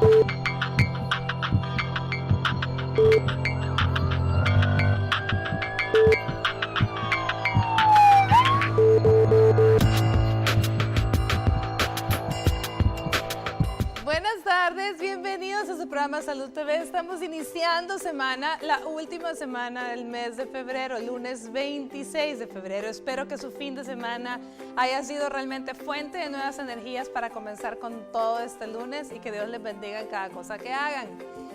Buenas tardes, bienvenidos a su programa Salud TV. Estamos iniciando semana, la última semana del mes de febrero, lunes 26 de febrero. Espero que su fin de semana haya sido realmente fuente de nuevas energías para comenzar con todo este lunes y que Dios les bendiga en cada cosa que hagan.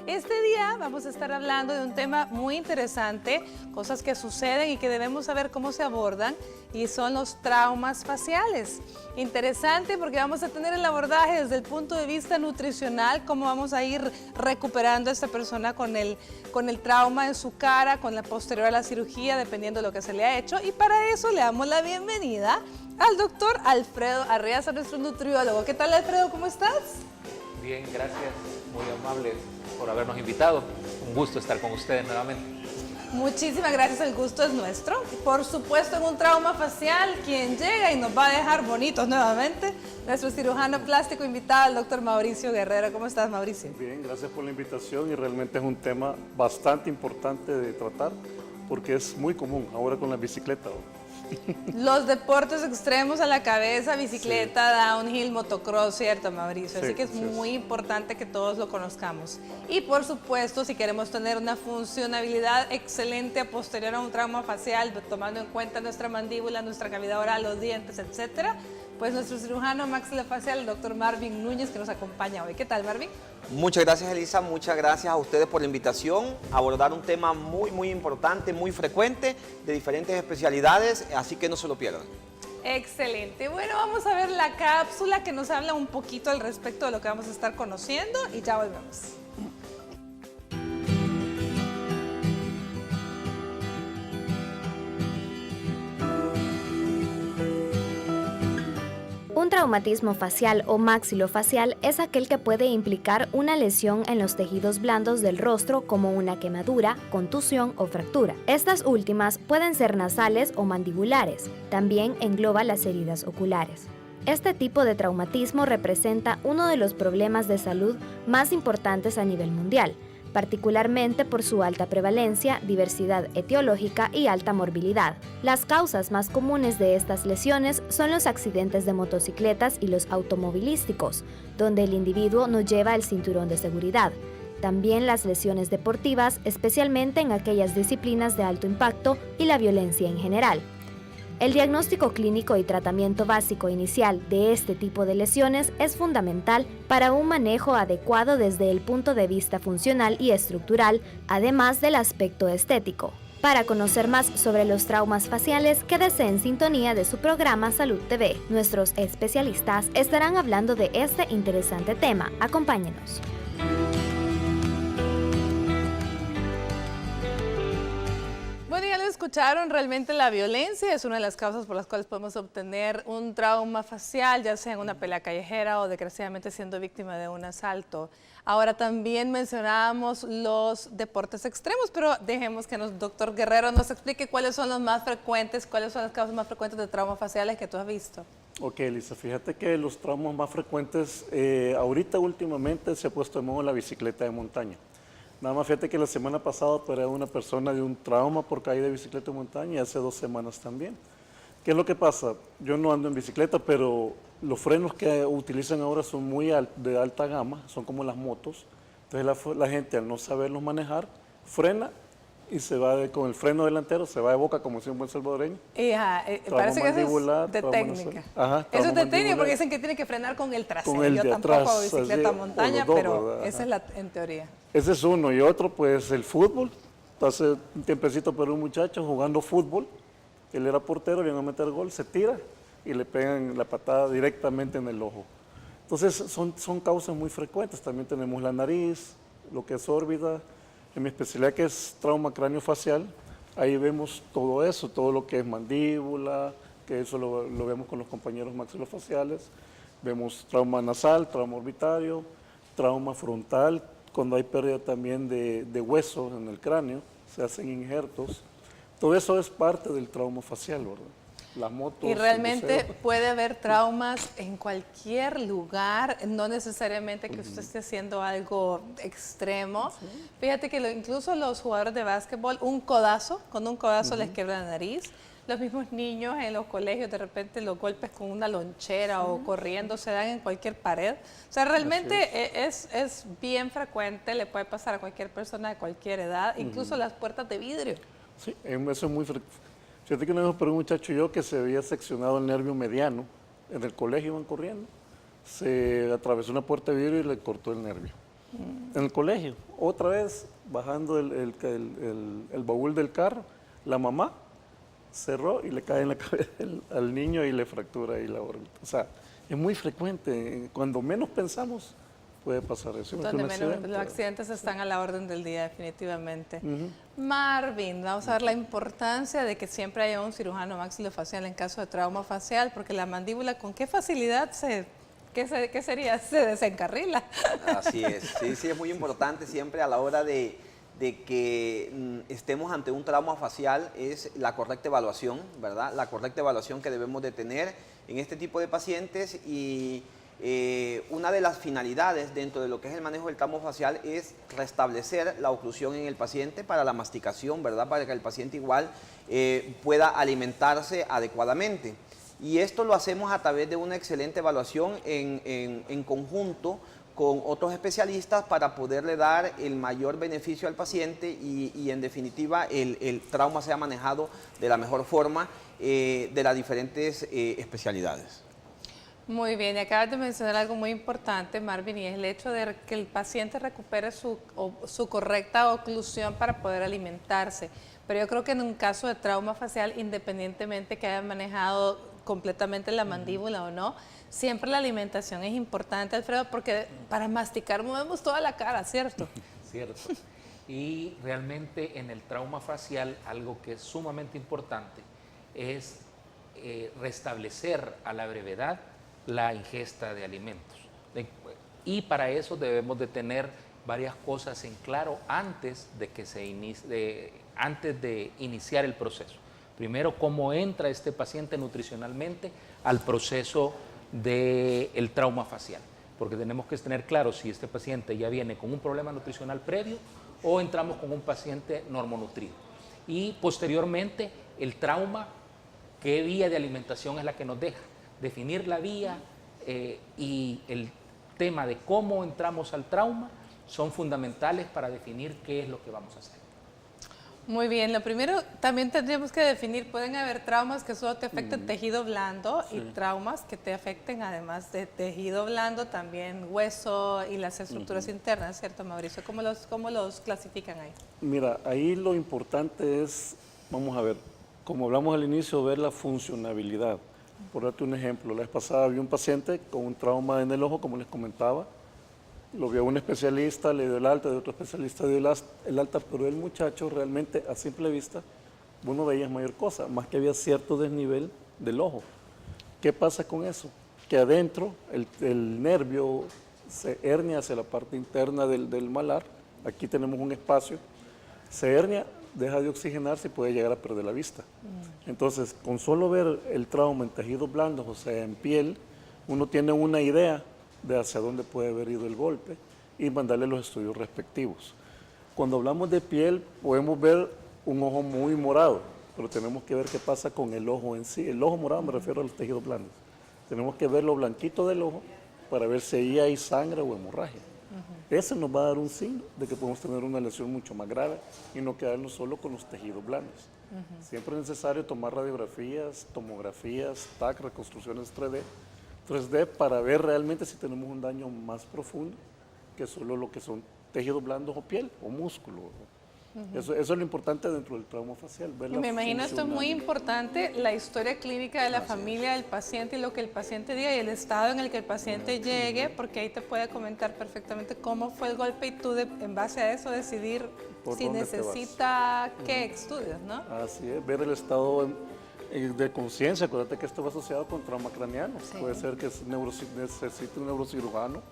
Este día vamos a estar hablando de un tema muy interesante, cosas que suceden y que debemos saber cómo se abordan, y son los traumas faciales. Interesante porque vamos a tener el abordaje desde el punto de vista nutricional, cómo vamos a ir recuperando a esta persona con el trauma en su cara, con la posterior a la cirugía, dependiendo de lo que se le ha hecho. Y para eso le damos la bienvenida al doctor Alfredo Arriaza, nuestro nutriólogo. ¿Qué tal, Alfredo? ¿Cómo estás? Bien, gracias. Muy amables por habernos invitado. Un gusto estar con ustedes nuevamente. Muchísimas gracias, el gusto es nuestro. Por supuesto, en un trauma facial, quien llega y nos va a dejar bonitos nuevamente, nuestro cirujano plástico invitado, el doctor Mauricio Guerrero. ¿Cómo estás, Mauricio? Bien, gracias por la invitación, y realmente es un tema bastante importante de tratar porque es muy común ahora con la bicicleta. Los deportes extremos a la cabeza, bicicleta, sí, downhill, motocross, ¿cierto, Mauricio? Así que es muy importante que todos lo conozcamos. Y por supuesto, si queremos tener una funcionabilidad excelente a posterior a un trauma facial, tomando en cuenta nuestra mandíbula, nuestra cavidad oral, los dientes, etcétera, pues nuestro cirujano maxilofacial, el doctor Marvin Núñez, que nos acompaña hoy. ¿Qué tal, Marvin? Muchas gracias, Elisa. Muchas gracias a ustedes por la invitación a abordar un tema muy importante, muy frecuente, de diferentes especialidades, así que no se lo pierdan. Excelente. Bueno, vamos a ver la cápsula que nos habla un poquito al respecto de lo que vamos a estar conociendo y ya volvemos. Un traumatismo facial o maxilofacial es aquel que puede implicar una lesión en los tejidos blandos del rostro, como una quemadura, contusión o fractura. Estas últimas pueden ser nasales o mandibulares. También engloba las heridas oculares. Este tipo de traumatismo representa uno de los problemas de salud más importantes a nivel mundial, particularmente por su alta prevalencia, diversidad etiológica y alta morbilidad. Las causas más comunes de estas lesiones son los accidentes de motocicletas y los automovilísticos, donde el individuo no lleva el cinturón de seguridad. También las lesiones deportivas, especialmente en aquellas disciplinas de alto impacto, y la violencia en general. El diagnóstico clínico y tratamiento básico inicial de este tipo de lesiones es fundamental para un manejo adecuado desde el punto de vista funcional y estructural, además del aspecto estético. Para conocer más sobre los traumas faciales, quédese en sintonía de su programa Salud TV. Nuestros especialistas estarán hablando de este interesante tema. Acompáñenos. Bueno, ya lo escucharon, realmente la violencia es una de las causas por las cuales podemos obtener un trauma facial, ya sea en una pelea callejera o desgraciadamente siendo víctima de un asalto. Ahora también mencionábamos los deportes extremos, pero dejemos que el doctor Guerrero nos explique cuáles son los más frecuentes, cuáles son las causas más frecuentes de traumas faciales que tú has visto. Ok, Elisa, fíjate que los traumas más frecuentes, ahorita últimamente se ha puesto de moda la bicicleta de montaña. Nada más fíjate que la semana pasada operé a una persona de un trauma por caída de bicicleta de montaña, y hace 2 semanas también. ¿Qué es lo que pasa? Yo no ando en bicicleta, pero los frenos que utilizan ahora son de alta gama, son como las motos. Entonces la gente, al no saberlos manejar, frena y se va con el freno delantero, se va de boca, como decía un buen salvadoreño. Parece que eso es de técnica. Eso es de técnica porque dicen que tiene que frenar con el trasero. Con el Yo de tampoco atrás, hago bicicleta a montaña, dos, pero ¿verdad? esa es la en teoría. Ese es uno. Y otro, pues el fútbol. Hace un tiempecito por un muchacho jugando fútbol. Él era portero, viene a meter gol, se tira y le pegan la patada directamente en el ojo. Entonces son causas muy frecuentes. También tenemos la nariz, lo que es órbita. En mi especialidad, que es trauma craneofacial, ahí vemos todo eso, todo lo que es mandíbula, que eso lo vemos con los compañeros maxilofaciales. Vemos trauma nasal, trauma orbitario, trauma frontal, cuando hay pérdida también de huesos en el cráneo, se hacen injertos. Todo eso es parte del trauma facial, ¿verdad? las motos. Y el realmente buceo. puede haber traumas en cualquier lugar, no necesariamente que usted esté haciendo algo extremo. Fíjate que incluso los jugadores de básquetbol, con un codazo les quiebra la nariz. Los mismos niños en los colegios, de repente los golpes con una lonchera o corriendo se dan en cualquier pared. O sea, realmente es bien frecuente, le puede pasar a cualquier persona de cualquier edad, incluso las puertas de vidrio. Sí, eso es muy frecuente. Fíjate que una vez operé un muchacho yo que se había seccionado el nervio mediano. En el colegio iban corriendo. Se atravesó una puerta de vidrio y le cortó el nervio. En el colegio, otra vez, bajando el baúl del carro, la mamá cerró y le cae en la cabeza al niño y le fractura ahí la órbita. O sea, es muy frecuente. Cuando menos pensamos, puede pasar eso. Donde menos, los accidentes están a la orden del día, definitivamente. Marvin, vamos a ver la importancia de que siempre haya un cirujano maxilofacial en caso de trauma facial, porque la mandíbula, ¿con qué facilidad qué sería? Se desencarrila. Así es, sí, es muy importante siempre a la hora de que estemos ante un trauma facial es la correcta evaluación, ¿verdad? La correcta evaluación que debemos de tener en este tipo de pacientes y una de las finalidades dentro de lo que es el manejo del trauma facial es restablecer la oclusión en el paciente para la masticación, ¿verdad? Para que el paciente igual pueda alimentarse adecuadamente. Y esto lo hacemos a través de una excelente evaluación en conjunto con otros especialistas para poderle dar el mayor beneficio al paciente y en definitiva el trauma sea manejado de la mejor forma de las diferentes especialidades. Muy bien, y acabas de mencionar algo muy importante, Marvin, y es el hecho de que el paciente recupere su correcta oclusión para poder alimentarse. Pero yo creo que en un caso de trauma facial, independientemente que haya manejado completamente la mandíbula o no, siempre la alimentación es importante, Alfredo, porque para masticar movemos toda la cara, ¿cierto? Cierto. Y realmente en el trauma facial algo que es sumamente importante es restablecer a la brevedad la ingesta de alimentos. Y para eso debemos de tener varias cosas en claro antes de antes de iniciar el proceso. Primero, cómo entra este paciente nutricionalmente al proceso del trauma facial, porque tenemos que tener claro si este paciente ya viene con un problema nutricional previo o entramos con un paciente normonutrido. Y posteriormente, el trauma, qué vía de alimentación es la que nos deja. Definir la vía y el tema de cómo entramos al trauma son fundamentales para definir qué es lo que vamos a hacer. Muy bien, lo primero también tendríamos que definir, pueden haber traumas que solo te afecten tejido blando y traumas que te afecten además de tejido blando también hueso y las estructuras internas, ¿cierto, Mauricio? ¿Cómo los clasifican ahí? Mira, ahí lo importante es, vamos a ver, como hablamos al inicio, ver la funcionabilidad. Por darte un ejemplo, la vez pasada vi un paciente con un trauma en el ojo, como les comentaba, lo vio un especialista, le dio el alta, de otro especialista dio el alta, pero el muchacho realmente a simple vista, vos no veías mayor cosa, más que había cierto desnivel del ojo. ¿Qué pasa con eso? Que adentro el nervio se hernia hacia la parte interna del malar, aquí tenemos un espacio, se hernia, deja de oxigenarse y puede llegar a perder la vista. Entonces, con solo ver el trauma en tejidos blandos, o sea, en piel, uno tiene una idea de hacia dónde puede haber ido el golpe y mandarle los estudios respectivos. Cuando hablamos de piel, podemos ver un ojo muy morado, pero tenemos que ver qué pasa con el ojo en sí. El ojo morado me refiero a los tejidos blandos. Tenemos que ver lo blanquito del ojo para ver si ahí hay sangre o hemorragia. Ese nos va a dar un signo de que podemos tener una lesión mucho más grave y no quedarnos solo con los tejidos blandos. Siempre es necesario tomar radiografías, tomografías, TAC, reconstrucciones 3D para ver realmente si tenemos un daño más profundo que solo lo que son tejidos blandos o piel o músculo. Eso es lo importante dentro del trauma facial. Ver Y me imagino esto es muy importante, la historia clínica de la familia del paciente y lo que el paciente diga y el estado en el que el paciente llegue, porque ahí te puede comentar perfectamente cómo fue el golpe y tú en base a eso decidir si necesita qué estudios, ¿no? Así es, ver el estado de conciencia. Acuérdate que esto va asociado con trauma craneano. Sí. Puede ser que necesite un neurocirujano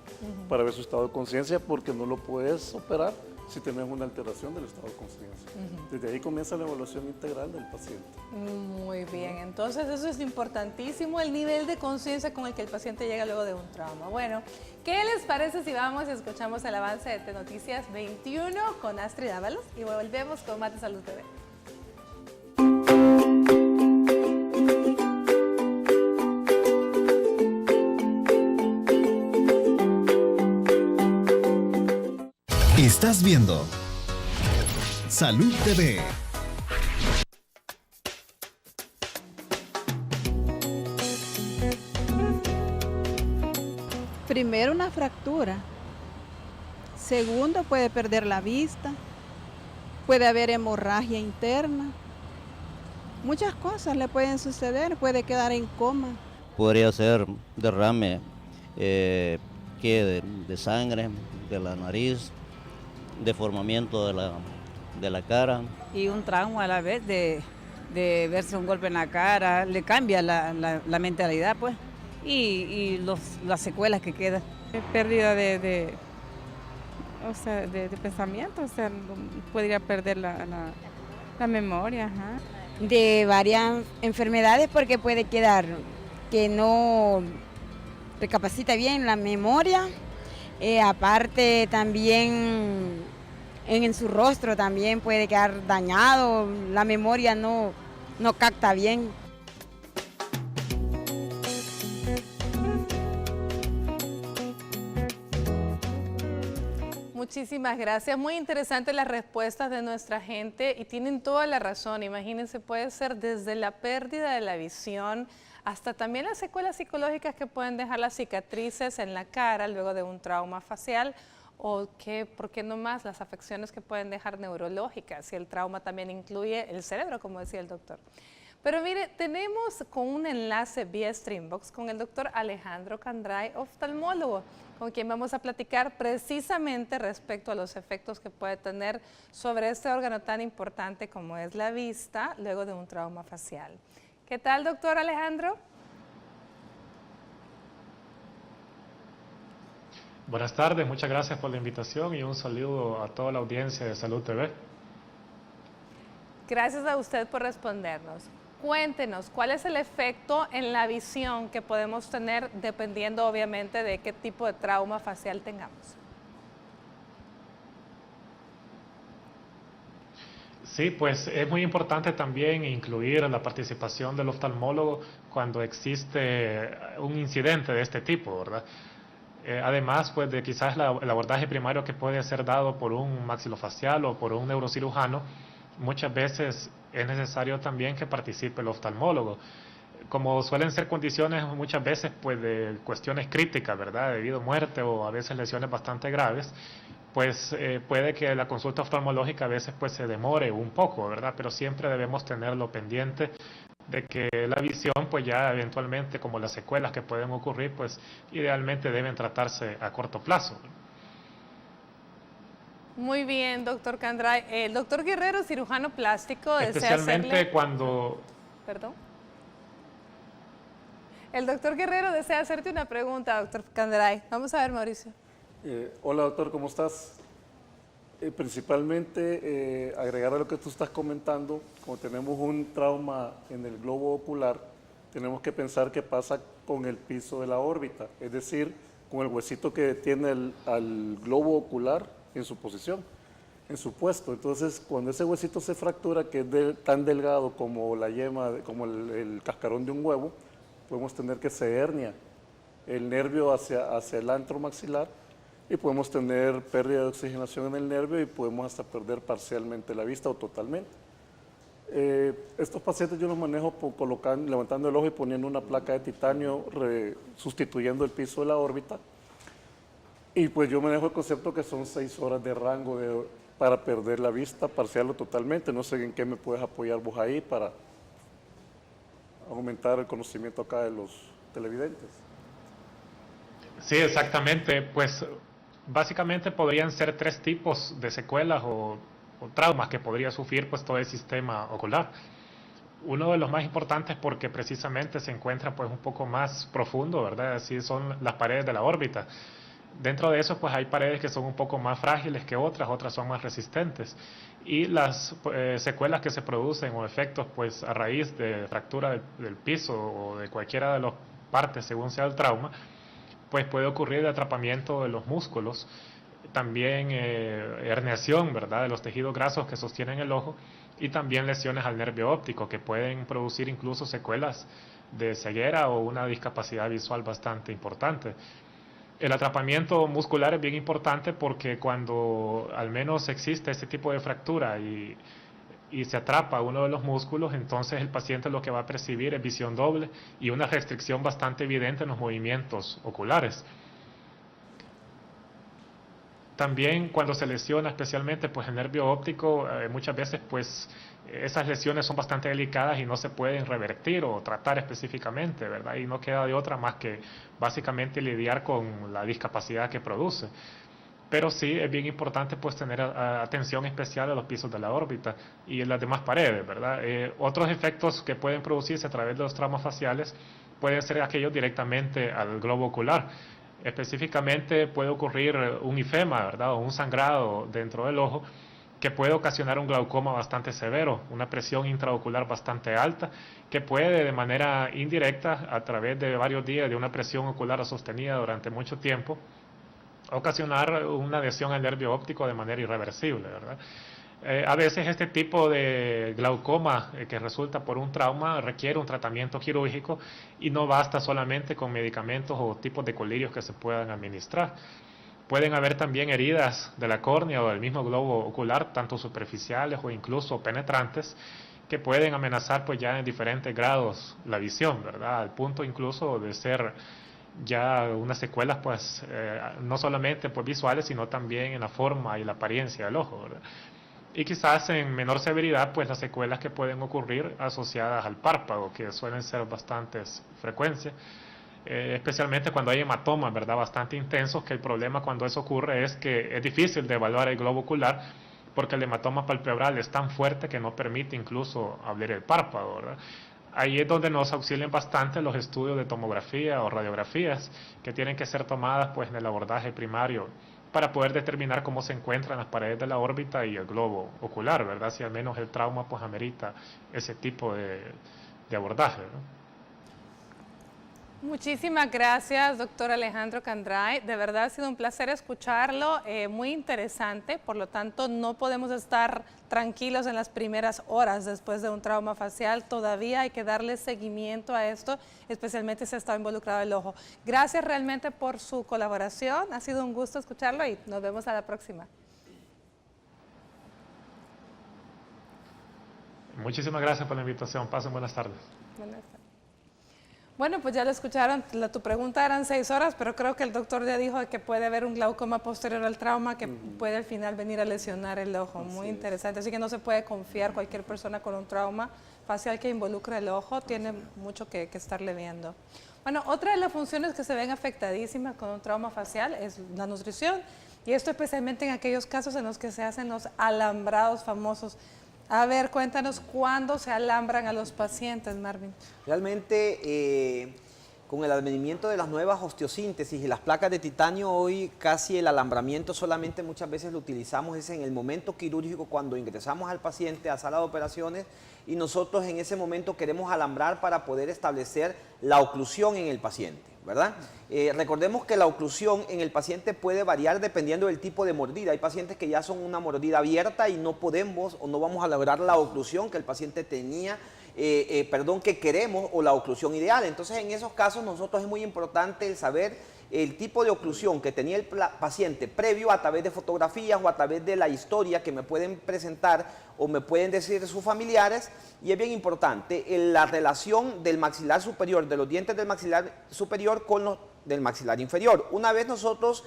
para ver su estado de conciencia porque no lo puedes operar si tenés una alteración del estado de conciencia. Desde ahí comienza la evaluación integral del paciente. Muy bien, entonces eso es importantísimo, el nivel de conciencia con el que el paciente llega luego de un trauma. Bueno, ¿qué les parece si vamos y escuchamos el avance de T-Noticias 21 con Astrid Ábalos y volvemos con Más de Salud TV? Estás viendo Salud TV. Primero, una fractura. Segundo, puede perder la vista. Puede haber hemorragia interna. Muchas cosas le pueden suceder. Puede quedar en coma. Podría ser derrame de sangre, de la nariz, deformamiento de la cara. Y un trauma a la vez de verse un golpe en la cara, le cambia la mentalidad, pues, y las secuelas que quedan. Pérdida de pensamiento, o sea, podría perder la memoria. Ajá. De varias enfermedades, porque puede quedar que no recapacita bien la memoria. Aparte también en su rostro también puede quedar dañado, la memoria no capta bien. Muchísimas gracias, muy interesantes las respuestas de nuestra gente y tienen toda la razón. Imagínense, puede ser desde la pérdida de la visión hasta también las secuelas psicológicas que pueden dejar las cicatrices en la cara luego de un trauma facial, o que, ¿por qué no más?, las afecciones que pueden dejar neurológicas, si el trauma también incluye el cerebro, como decía el doctor. Pero mire, tenemos con un enlace vía Streambox con el doctor Alejandro Candray, oftalmólogo, con quien vamos a platicar precisamente respecto a los efectos que puede tener sobre este órgano tan importante como es la vista luego de un trauma facial. ¿Qué tal, doctor Alejandro? Buenas tardes, muchas gracias por la invitación y un saludo a toda la audiencia de Salud TV. Gracias a usted por respondernos. Cuéntenos, ¿cuál es el efecto en la visión que podemos tener dependiendo obviamente de qué tipo de trauma facial tengamos? Sí, pues es muy importante también incluir la participación del oftalmólogo cuando existe un incidente de este tipo, ¿verdad? Además, pues de quizás el abordaje primario que puede ser dado por un maxilofacial o por un neurocirujano, muchas veces es necesario también que participe el oftalmólogo. Como suelen ser condiciones muchas veces pues de cuestiones críticas, ¿verdad? Debido a muerte o a veces lesiones bastante graves, pues puede que la consulta oftalmológica a veces pues se demore un poco, ¿verdad? Pero siempre debemos tenerlo pendiente de que la visión pues ya eventualmente, como las secuelas que pueden ocurrir, pues idealmente deben tratarse a corto plazo. Muy bien, doctor Candray. El doctor Guerrero, cirujano plástico, especialmente desea hacerle... cuando... Perdón. El doctor Guerrero desea hacerte una pregunta, doctor Candray. Vamos a ver, Mauricio. Hola, doctor, ¿cómo estás? Principalmente, agregar a lo que tú estás comentando, como tenemos un trauma en el globo ocular, tenemos que pensar qué pasa con el piso de la órbita, es decir, con el huesito que tiene al globo ocular en su posición, en su puesto. Entonces, cuando ese huesito se fractura, que es tan delgado como la yema, como el cascarón de un huevo, podemos tener que se hernia el nervio hacia el antro maxilar y podemos tener pérdida de oxigenación en el nervio y podemos hasta perder parcialmente la vista o totalmente. Estos pacientes yo los manejo levantando el ojo y poniendo una placa de titanio, sustituyendo el piso de la órbita. Y pues yo manejo el concepto que son 6 horas de rango para perder la vista parcial o totalmente. No sé en qué me puedes apoyar vos ahí para aumentar el conocimiento acá de los televidentes. Sí, exactamente. Pues básicamente podrían ser 3 tipos de secuelas o traumas que podría sufrir pues todo el sistema ocular. Uno de los más importantes, porque precisamente se encuentra pues un poco más profundo, ¿verdad? Así son las paredes de la órbita. Dentro de eso, pues hay paredes que son un poco más frágiles que otras son más resistentes. Y las secuelas que se producen o efectos, pues a raíz de fractura del piso o de cualquiera de las partes, según sea el trauma, pues puede ocurrir de atrapamiento de los músculos, también herniación, ¿verdad?, de los tejidos grasos que sostienen el ojo, y también lesiones al nervio óptico que pueden producir incluso secuelas de ceguera o una discapacidad visual bastante importante. El atrapamiento muscular es bien importante porque cuando al menos existe este tipo de fractura y se atrapa uno de los músculos, entonces el paciente lo que va a percibir es visión doble y una restricción bastante evidente en los movimientos oculares. También cuando se lesiona especialmente pues el nervio óptico, muchas veces pues esas lesiones son bastante delicadas y no se pueden revertir o tratar específicamente, ¿verdad? Y no queda de otra más que básicamente lidiar con la discapacidad que produce. Pero sí es bien importante pues tener atención especial a los pisos de la órbita y en las demás paredes, ¿verdad? Otros efectos que pueden producirse a través de los traumas faciales pueden ser aquellos directamente al globo ocular. Específicamente puede ocurrir un ifema, ¿verdad?, o un sangrado dentro del ojo que puede ocasionar un glaucoma bastante severo, una presión intraocular bastante alta, que puede de manera indirecta, a través de varios días de una presión ocular sostenida durante mucho tiempo, ocasionar una lesión al nervio óptico de manera irreversible, ¿verdad? A veces este tipo de glaucoma que resulta por un trauma requiere un tratamiento quirúrgico y no basta solamente con medicamentos o tipos de colirios que se puedan administrar. Pueden haber también heridas de la córnea o del mismo globo ocular, tanto superficiales o incluso penetrantes, que pueden amenazar pues ya en diferentes grados la visión, ¿verdad? Al punto incluso de ser ya unas secuelas pues no solamente pues visuales, sino también en la forma y la apariencia del ojo, ¿verdad? Y quizás en menor severidad pues las secuelas que pueden ocurrir asociadas al párpado, que suelen ser bastantes frecuencias, especialmente cuando hay hematomas, ¿verdad?, bastante intensos, que el problema cuando eso ocurre es que es difícil de evaluar el globo ocular porque el hematoma palpebral es tan fuerte que no permite incluso abrir el párpado, ¿verdad? Ahí es donde nos auxilian bastante los estudios de tomografía o radiografías que tienen que ser tomadas pues en el abordaje primario para poder determinar cómo se encuentran las paredes de la órbita y el globo ocular, ¿verdad? Si al menos el trauma pues amerita ese tipo de abordaje, ¿no? Muchísimas gracias, doctor Alejandro Candray. De verdad ha sido un placer escucharlo, muy interesante. Por lo tanto, no podemos estar tranquilos en las primeras horas después de un trauma facial. Todavía hay que darle seguimiento a esto, especialmente si está involucrado el ojo. Gracias realmente por su colaboración. Ha sido un gusto escucharlo y nos vemos a la próxima. Muchísimas gracias por la invitación. Pasen buenas tardes. Buenas tardes. Bueno, pues ya lo escucharon, tu pregunta eran 6 horas, pero creo que el doctor ya dijo que puede haber un glaucoma posterior al trauma que puede al final venir a lesionar el ojo. Muy interesante, así que no se puede confiar cualquier persona con un trauma facial que involucra el ojo, tiene mucho que estarle viendo. Bueno, otra de las funciones que se ven afectadísimas con un trauma facial es la nutrición, y esto especialmente en aquellos casos en los que se hacen los alambrados famosos. A ver, cuéntanos cuándo se alambran a los pacientes, Marvin. Realmente, con el advenimiento de las nuevas osteosíntesis y las placas de titanio, hoy casi el alambramiento solamente muchas veces lo utilizamos es en el momento quirúrgico, cuando ingresamos al paciente a sala de operaciones y nosotros en ese momento queremos alambrar para poder establecer la oclusión en el paciente, ¿verdad? Recordemos que la oclusión en el paciente puede variar dependiendo del tipo de mordida. Hay pacientes que ya son una mordida abierta y no podemos o no vamos a lograr la oclusión que el paciente tenía, que queremos, o la oclusión ideal. Entonces, en esos casos nosotros es muy importante el saber el tipo de oclusión que tenía el paciente previo a través de fotografías o a través de la historia que me pueden presentar o me pueden decir sus familiares, y es bien importante la relación del maxilar superior, de los dientes del maxilar superior con los del maxilar inferior. Una vez nosotros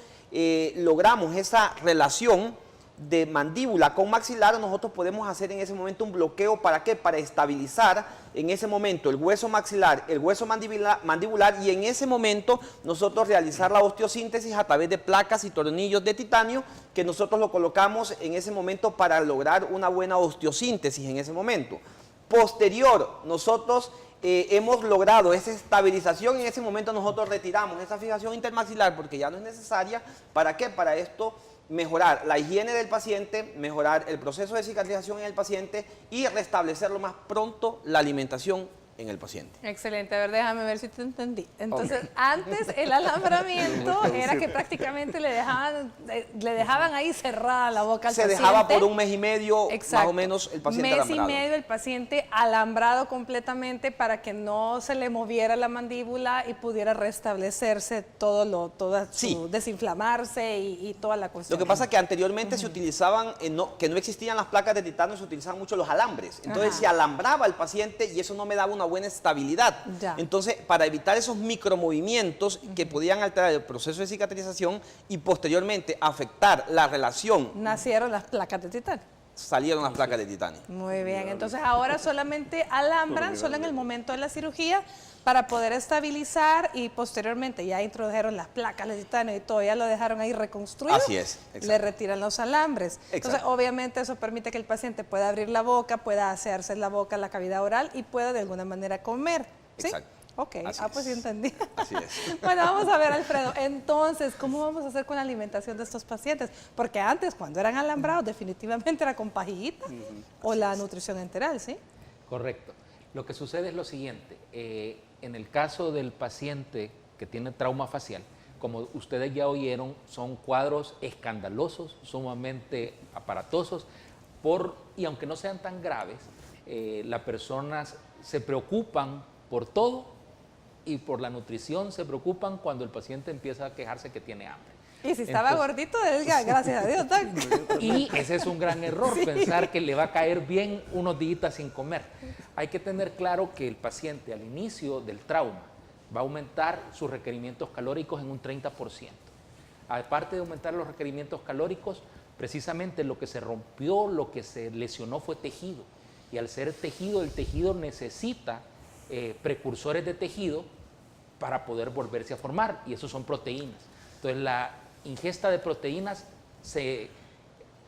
logramos esa relación de mandíbula con maxilar, nosotros podemos hacer en ese momento un bloqueo. ¿Para qué? Para estabilizar en ese momento el hueso maxilar, el hueso mandibular, y en ese momento nosotros realizar la osteosíntesis a través de placas y tornillos de titanio que nosotros lo colocamos en ese momento para lograr una buena osteosíntesis en ese momento. Posterior, nosotros hemos logrado esa estabilización, en ese momento nosotros retiramos esa fijación intermaxilar porque ya no es necesaria. ¿Para qué? Para esto mejorar la higiene del paciente, mejorar el proceso de cicatrización en el paciente y restablecer lo más pronto la alimentación en el paciente. Excelente, a ver, déjame ver si te entendí. Entonces, antes el alambramiento era que prácticamente le dejaban ahí cerrada la boca al paciente. Se dejaba por un mes y medio, exacto, más o menos, el paciente alambrado. Mes y medio el paciente alambrado completamente para que no se le moviera la mandíbula y pudiera restablecerse desinflamarse y toda la cuestión. Lo que pasa es que anteriormente se utilizaban, que no existían las placas de titanio, se utilizaban mucho los alambres. Entonces se alambraba al paciente y eso no me daba una buena estabilidad. Ya. Entonces, para evitar esos micromovimientos que podían alterar el proceso de cicatrización y posteriormente afectar la relación, nacieron las placas de titanio. Salieron las placas de titanio. Muy bien, entonces ahora solamente alambran, solo en el momento de la cirugía, para poder estabilizar y posteriormente ya introdujeron las placas de titanio y todo, ya lo dejaron ahí reconstruido. Así es, exacto. Le retiran los alambres. Exacto. Entonces, obviamente eso permite que el paciente pueda abrir la boca, pueda hacerse la boca, la cavidad oral y pueda de alguna manera comer. ¿Sí? Exacto. Ok, pues sí entendí. Así es. Bueno, vamos a ver, Alfredo, entonces, ¿cómo vamos a hacer con la alimentación de estos pacientes? Porque antes, cuando eran alambrados, definitivamente era con pajillita o la nutrición enteral, ¿sí? Correcto. Lo que sucede es lo siguiente, en el caso del paciente que tiene trauma facial, como ustedes ya oyeron, son cuadros escandalosos, sumamente aparatosos, y aunque no sean tan graves, las personas se preocupan por todo y por la nutrición se preocupan cuando el paciente empieza a quejarse que tiene hambre. Y si estaba gordito, gracias a Dios. Y ese es un gran error, pensar que le va a caer bien unos días sin comer. Hay que tener claro que el paciente al inicio del trauma va a aumentar sus requerimientos calóricos en un 30%. Aparte de aumentar los requerimientos calóricos, precisamente lo que se rompió, lo que se lesionó fue tejido. Y al ser tejido, el tejido necesita precursores de tejido para poder volverse a formar, y esos son proteínas. Entonces, la ingesta de proteínas,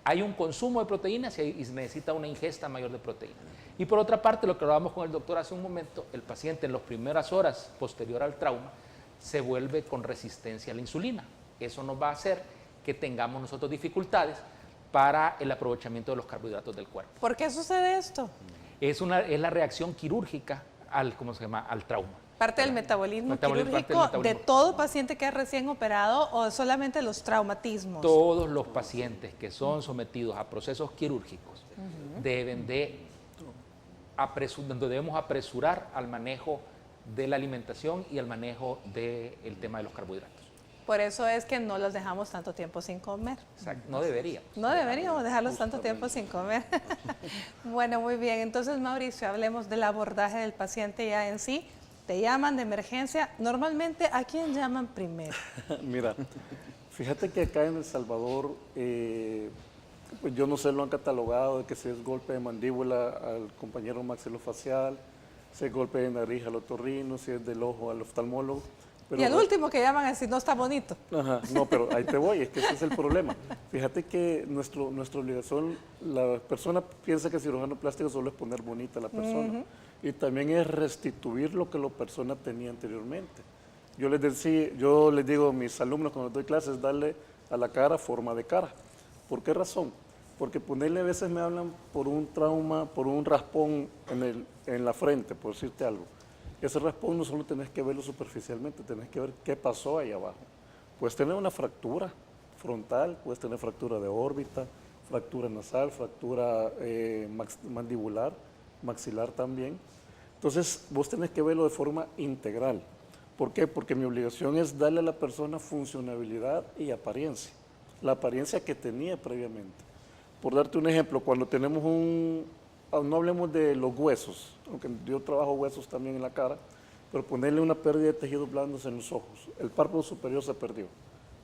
hay un consumo de proteínas y se necesita una ingesta mayor de proteínas. Y por otra parte, lo que hablábamos con el doctor hace un momento, el paciente en las primeras horas posterior al trauma se vuelve con resistencia a la insulina. Eso nos va a hacer que tengamos nosotros dificultades para el aprovechamiento de los carbohidratos del cuerpo. ¿Por qué sucede esto? Es la reacción quirúrgica al trauma. ¿Parte del metabolismo quirúrgico de todo paciente que es recién operado o solamente los traumatismos? Todos los pacientes que son sometidos a procesos quirúrgicos debemos apresurar al manejo de la alimentación y al manejo del tema de los carbohidratos. Por eso es que no los dejamos tanto tiempo sin comer. Exacto, no deberíamos. No deberíamos dejarlos tanto tiempo sin comer. Bueno, muy bien. Entonces, Mauricio, hablemos del abordaje del paciente ya en sí. Te llaman de emergencia. Normalmente, ¿a quién llaman primero? Mira, fíjate que acá en El Salvador, pues yo no sé, lo han catalogado de que si es golpe de mandíbula al compañero maxilofacial, si es golpe de nariz al otorrino, si es del ojo al oftalmólogo. Pero y el último que llaman es si no está bonito. Ajá, no, pero ahí te voy, es que ese es el problema. Fíjate que nuestra obligación, la persona piensa que el cirujano plástico solo es poner bonita a la persona. Y también es restituir lo que la persona tenía anteriormente. Yo les digo a mis alumnos cuando doy clases, darle a la cara forma de cara. ¿Por qué razón? Porque ponerle, a veces me hablan por un trauma, por un raspón en la frente, por decirte algo. Ese raspón no solo tenés que verlo superficialmente, tenés que ver qué pasó ahí abajo. Puedes tener una fractura frontal, puedes tener fractura de órbita, fractura nasal, fractura mandibular, maxilar también. Entonces, vos tenés que verlo de forma integral. ¿Por qué? Porque mi obligación es darle a la persona funcionabilidad y apariencia, la apariencia que tenía previamente. Por darte un ejemplo, cuando tenemos no hablemos de los huesos, aunque yo trabajo huesos también en la cara, pero ponerle una pérdida de tejidos blandos en los ojos. El párpado superior se perdió.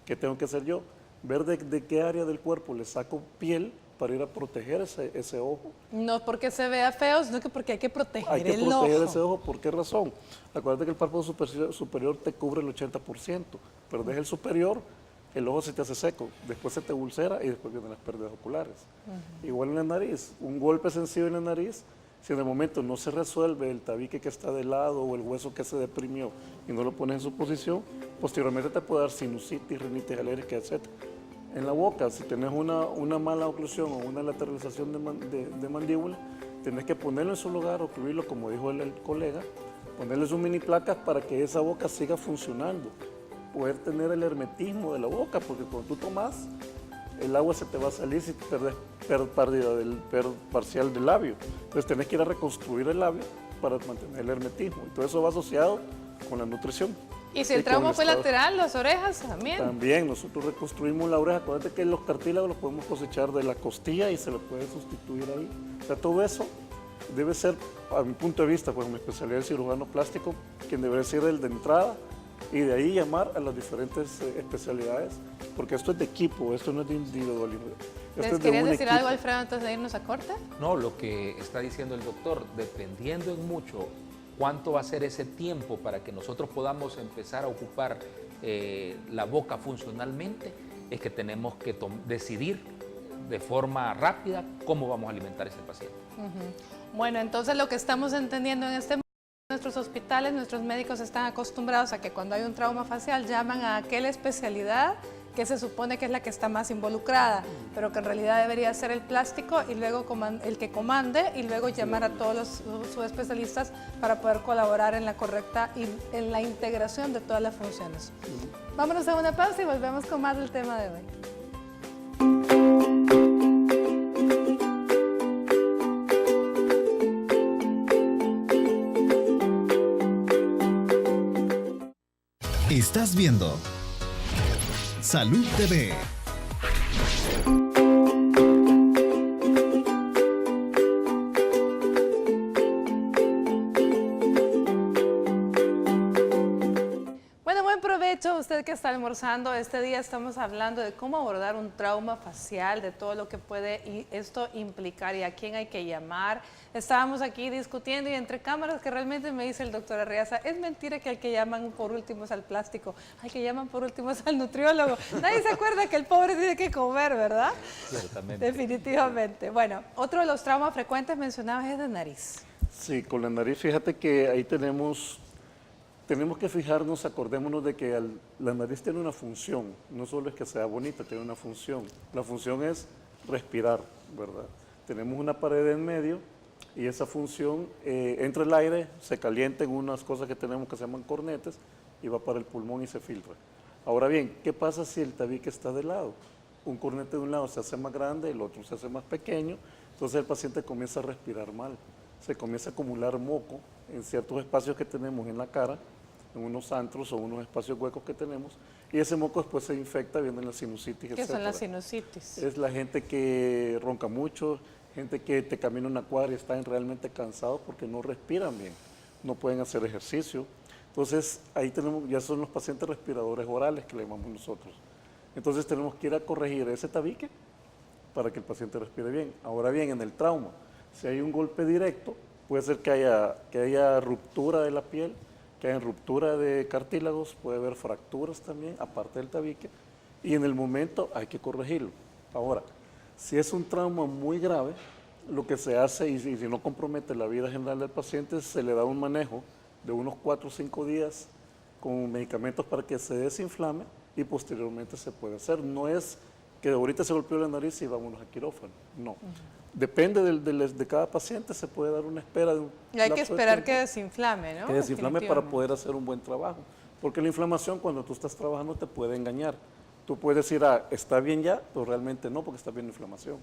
¿Qué tengo que hacer yo? Ver de qué área del cuerpo le saco piel para ir a proteger ese ojo. No porque se vea feo, sino que porque hay que proteger el ojo. Hay que proteger ese ojo. ¿Por qué razón? Acuérdate que el párpado superior te cubre el 80%, pero deja el superior, el ojo se te hace seco, después se te ulcera y después vienen las pérdidas oculares. Igual en la nariz, un golpe sensible en la nariz, Si en el momento no se resuelve el tabique que está de lado o el hueso que se deprimió y no lo pones en su posición, posteriormente te puede dar sinusitis, rinitis alérgica, etc. En la boca, si tienes una mala oclusión o una lateralización de mandíbula, tienes que ponerlo en su lugar, ocluirlo, como dijo el colega, ponerle sus mini placas para que esa boca siga funcionando, poder tener el hermetismo de la boca, porque cuando tú tomas, el agua se te va a salir si pierdes parcial del labio. Entonces tenés que ir a reconstruir el labio para mantener el hermetismo. Y todo eso va asociado con la nutrición. Y si el trauma fue lateral, las orejas también. También, nosotros reconstruimos la oreja. Acuérdate que los cartílagos los podemos cosechar de la costilla y se los puede sustituir ahí. O sea, todo eso debe ser, a mi punto de vista, pues mi especialidad es cirujano plástico, quien debería ser el de entrada y de ahí llamar a las diferentes especialidades, porque esto es de equipo, esto no es de individualidad. ¿Les querías decir algo, Alfredo, antes de irnos a corte? No, lo que está diciendo el doctor, dependiendo en mucho cuánto va a ser ese tiempo para que nosotros podamos empezar a ocupar la boca funcionalmente, es que tenemos que decidir de forma rápida cómo vamos a alimentar a ese paciente. Bueno, entonces lo que estamos entendiendo en este momento, nuestros hospitales, nuestros médicos están acostumbrados a que cuando hay un trauma facial llaman a aquella especialidad que se supone que es la que está más involucrada, pero que en realidad debería ser el plástico y luego el que comande y luego llamar a todos los subespecialistas para poder colaborar en la correcta y en la integración de todas las funciones. Vámonos a una pausa y volvemos con más del tema de hoy. Estás viendo Salud TV. Bueno, buen provecho usted que está almorzando. Este día estamos hablando de cómo abordar un trauma facial, de todo lo que puede esto implicar y a quién hay que llamar. Estábamos aquí discutiendo y entre cámaras que realmente me dice el doctor Arriaza, es mentira que al que llaman por último es al plástico, al que llaman por último es al nutriólogo. Nadie se acuerda que el pobre tiene que comer, ¿verdad? Ciertamente. Definitivamente. Bueno, otro de los traumas frecuentes mencionados es de nariz. Sí, con la nariz, fíjate que ahí tenemos que fijarnos, acordémonos de que la nariz tiene una función, no solo es que sea bonita, tiene una función. La función es respirar, ¿verdad? Tenemos una pared en medio y esa función entra el aire, se calienta en unas cosas que tenemos que se llaman cornetes y va para el pulmón y se filtra. Ahora bien, ¿qué pasa si el tabique está de lado? Un cornete de un lado se hace más grande, el otro se hace más pequeño, entonces el paciente comienza a respirar mal, se comienza a acumular moco en ciertos espacios que tenemos en la cara, en unos antros o unos espacios huecos que tenemos, y ese moco después se infecta, viene la sinusitis, etc. ¿Qué son las sinusitis? Es la gente que ronca mucho, gente que te camina una cuadra y están realmente cansados porque no respiran bien, no pueden hacer ejercicio. Entonces ahí tenemos, ya son los pacientes respiradores orales que le llamamos nosotros. Entonces tenemos que ir a corregir ese tabique para que el paciente respire bien. Ahora bien, en el trauma, si hay un golpe directo, puede ser que haya ruptura de la piel, que haya ruptura de cartílagos, puede haber fracturas también, aparte del tabique, y en el momento hay que corregirlo. Ahora, si es un trauma muy grave, lo que se hace, y si no compromete la vida general del paciente, se le da un manejo de unos 4 o 5 días con medicamentos para que se desinflame y posteriormente se puede hacer. No es que ahorita se golpeó la nariz y vámonos a quirófano, no. Depende de cada paciente, se puede dar una espera de un y hay que esperar que desinflame, ¿no? Que desinflame para poder hacer un buen trabajo. Porque la inflamación cuando tú estás trabajando te puede engañar. Tú puedes decir, está bien ya, pero realmente no, porque está bien la inflamación.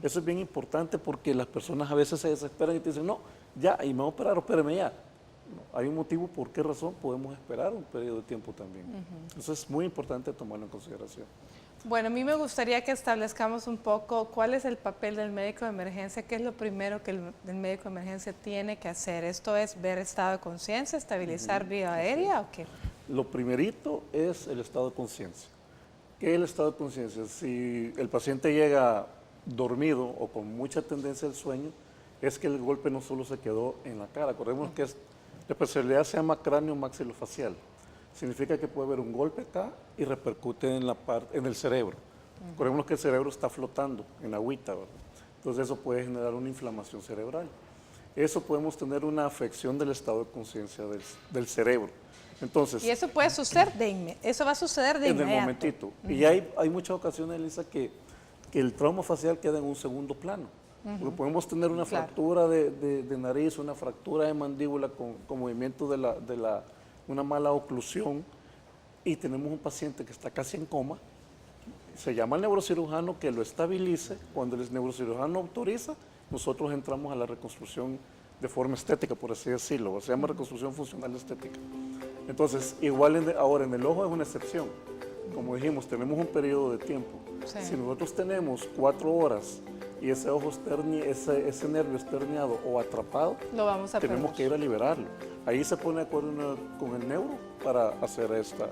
Eso es bien importante porque las personas a veces se desesperan y te dicen, no, ya, y me voy a operar, espérame ya. No, hay un motivo por qué razón podemos esperar un periodo de tiempo también. Eso es muy importante tomarlo en consideración. Bueno, a mí me gustaría que establezcamos un poco cuál es el papel del médico de emergencia, qué es lo primero que el médico de emergencia tiene que hacer. ¿Esto es ver estado de conciencia, estabilizar vía aérea o qué? Lo primerito es el estado de conciencia. ¿Qué es el estado de conciencia? Si el paciente llega dormido o con mucha tendencia al sueño, es que el golpe no solo se quedó en la cara. Acordémonos que la especialidad se llama cráneo maxilofacial. Significa que puede haber un golpe acá y repercute en el cerebro. Recordemos que el cerebro está flotando en agüita, ¿verdad? Entonces eso puede generar una inflamación cerebral. eso podemos tener una afección del estado de conciencia del cerebro. Entonces, y eso puede suceder eso va a suceder de inmediato. En el momentito. Y hay muchas ocasiones, Elisa, que el trauma facial queda en un segundo plano. Porque podemos tener una fractura de nariz, una fractura de mandíbula con movimiento de una mala oclusión, y tenemos un paciente que está casi en coma. Se llama al neurocirujano que lo estabilice. Cuando el neurocirujano autoriza, nosotros entramos a la reconstrucción de forma estética, por así decirlo. Se llama reconstrucción funcional estética. Entonces, igual ahora en el ojo es una excepción. Como dijimos, tenemos un periodo de tiempo. Sí. Si nosotros tenemos 4 horas y ese ojo ese nervio esterniado o atrapado, lo vamos a tenemos perder. que ir a liberarlo. Ahí se pone de acuerdo con el neuro para hacer esta.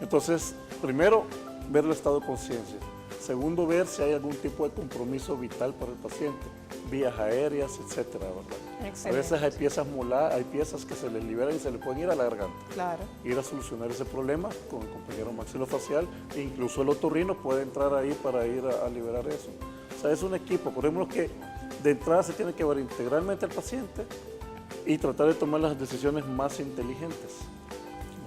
Entonces, primero, ver el estado de conciencia. Segundo, ver si hay algún tipo de compromiso vital para el paciente, vías aéreas, etcétera, ¿verdad? Excelente. A veces hay piezas molares, hay piezas que se les liberan y se les pueden ir a la garganta. Claro. Ir a solucionar ese problema con el compañero maxilofacial, e incluso el otorrino puede entrar ahí para ir a liberar eso. O sea, es un equipo, por ejemplo, que de entrada se tiene que ver integralmente al paciente y tratar de tomar las decisiones más inteligentes.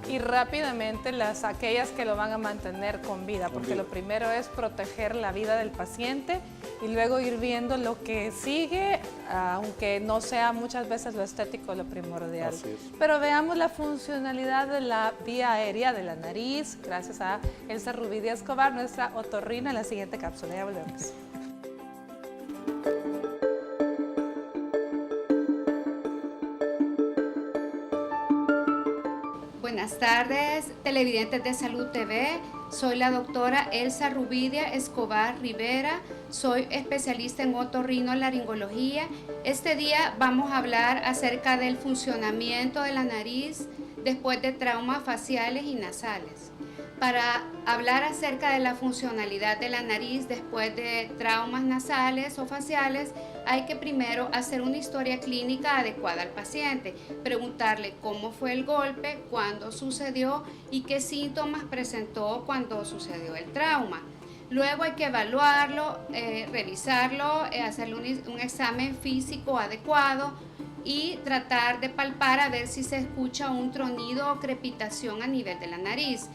Y rápidamente aquellas que lo van a mantener con vida, porque lo primero es proteger la vida del paciente y luego ir viendo lo que sigue, aunque no sea muchas veces lo estético lo primordial. Así es. Pero veamos la funcionalidad de la vía aérea de la nariz, gracias a Elsa Rubidia Escobar, nuestra otorrina, en la siguiente cápsula. Ya volvemos. Buenas tardes, televidentes de Salud TV. Soy la doctora Elsa Rubidia Escobar Rivera. Soy especialista en otorrinolaringología. Este día vamos a hablar acerca del funcionamiento de la nariz después de traumas faciales y nasales. Para hablar acerca de la funcionalidad de la nariz después de traumas nasales o faciales, hay que primero hacer una historia clínica adecuada al paciente, preguntarle cómo fue el golpe, cuándo sucedió y qué síntomas presentó cuando sucedió el trauma. Luego hay que evaluarlo, revisarlo, hacerle un examen físico adecuado y tratar de palpar a ver si se escucha un tronido o crepitación a nivel de la nariz.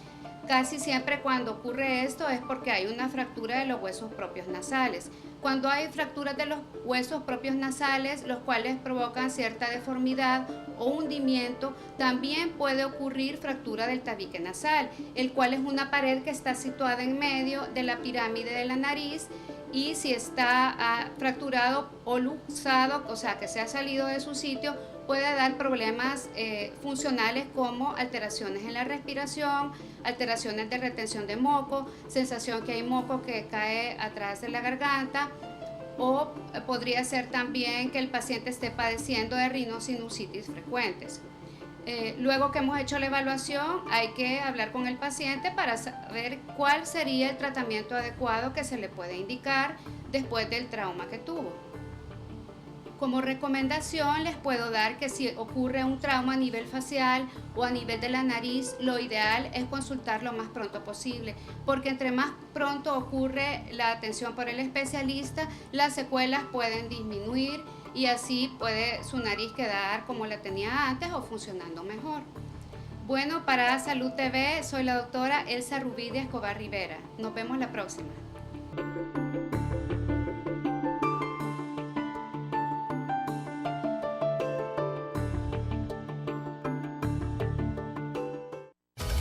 Casi siempre cuando ocurre esto es porque hay una fractura de los huesos propios nasales. Cuando hay fracturas de los huesos propios nasales, los cuales provocan cierta deformidad o hundimiento, también puede ocurrir fractura del tabique nasal, el cual es una pared que está situada en medio de la pirámide de la nariz, y si está fracturado o luxado, o sea que se ha salido de su sitio, puede dar problemas funcionales como alteraciones en la respiración, alteraciones de retención de moco, sensación que hay moco que cae atrás de la garganta, o podría ser también que el paciente esté padeciendo de rinosinusitis frecuentes. Luego que hemos hecho la evaluación, hay que hablar con el paciente para saber cuál sería el tratamiento adecuado que se le puede indicar después del trauma que tuvo. Como recomendación les puedo dar que si ocurre un trauma a nivel facial o a nivel de la nariz, lo ideal es consultar lo más pronto posible, porque entre más pronto ocurre la atención por el especialista, las secuelas pueden disminuir y así puede su nariz quedar como la tenía antes o funcionando mejor. Bueno, para Salud TV soy la doctora Elsa Rubidia Escobar Rivera. Nos vemos la próxima.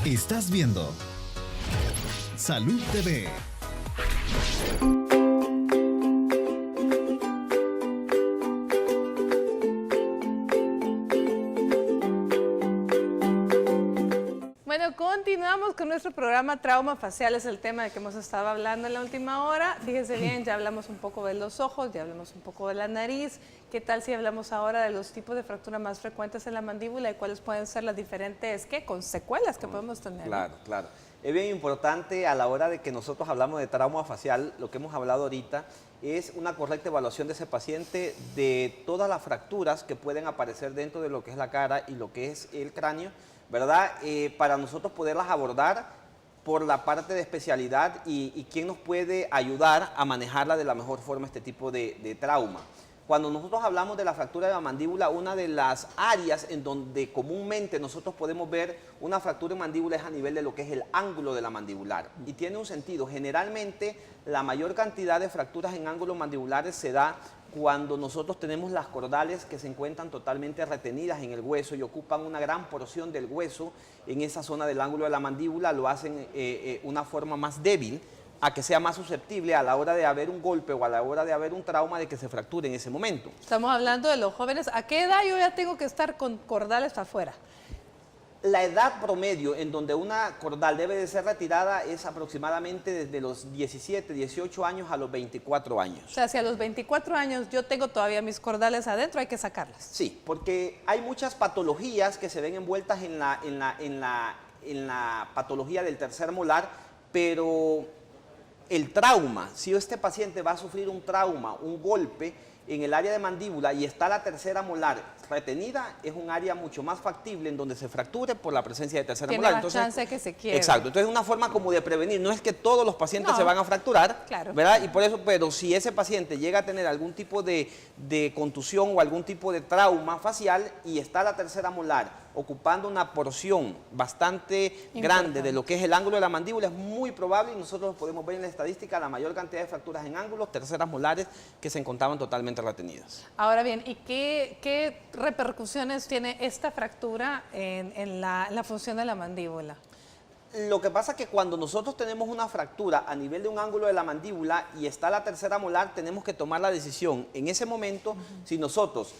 Estás viendo Salud TV. Bueno, continuamos con nuestro programa Trauma Facial, es el tema de que hemos estado hablando en la última hora. Fíjense bien, ya hablamos un poco de los ojos, ya hablamos un poco de la nariz. ¿Qué tal si hablamos ahora de los tipos de fractura más frecuentes en la mandíbula y cuáles pueden ser las diferentes secuelas que podemos tener? Claro, claro. Es bien importante a la hora de que nosotros hablamos de trauma facial, lo que hemos hablado ahorita es una correcta evaluación de ese paciente de todas las fracturas que pueden aparecer dentro de lo que es la cara y lo que es el cráneo, ¿verdad? Para nosotros poderlas abordar por la parte de especialidad y quién nos puede ayudar a manejarla de la mejor forma este tipo de trauma. Cuando nosotros hablamos de la fractura de la mandíbula, una de las áreas en donde comúnmente nosotros podemos ver una fractura de mandíbula es a nivel de lo que es el ángulo de la mandibular. Y tiene un sentido. Generalmente, la mayor cantidad de fracturas en ángulos mandibulares se da cuando nosotros tenemos las cordales que se encuentran totalmente retenidas en el hueso y ocupan una gran porción del hueso en esa zona del ángulo de la mandíbula, lo hacen una forma más débil, a que sea más susceptible a la hora de haber un golpe o a la hora de haber un trauma de que se fracture en ese momento. Estamos hablando de los jóvenes. ¿A qué edad yo ya tengo que estar con cordales afuera? La edad promedio en donde una cordal debe de ser retirada es aproximadamente desde los 17, 18 años a los 24 años. O sea, si a los 24 años yo tengo todavía mis cordales adentro, hay que sacarlas. Sí, porque hay muchas patologías que se ven envueltas en la patología del tercer molar, pero el trauma, si este paciente va a sufrir un trauma, un golpe en el área de mandíbula y está la tercera molar retenida, es un área mucho más factible en donde se fracture por la presencia de tercera molar. Tiene más chance de que se quiebre. Exacto, entonces es una forma como de prevenir, no es que todos los pacientes se van a fracturar, claro, ¿verdad? Y por eso, pero si ese paciente llega a tener algún tipo de contusión o algún tipo de trauma facial y está la tercera molar ocupando una porción bastante grande de lo que es el ángulo de la mandíbula, es muy probable, y nosotros podemos ver en la estadística la mayor cantidad de fracturas en ángulos, terceras molares que se encontraban totalmente retenidas. Ahora bien, ¿y qué repercusiones tiene esta fractura en la función de la mandíbula? Lo que pasa es que cuando nosotros tenemos una fractura a nivel de un ángulo de la mandíbula y está la tercera molar, tenemos que tomar la decisión en ese momento si nosotros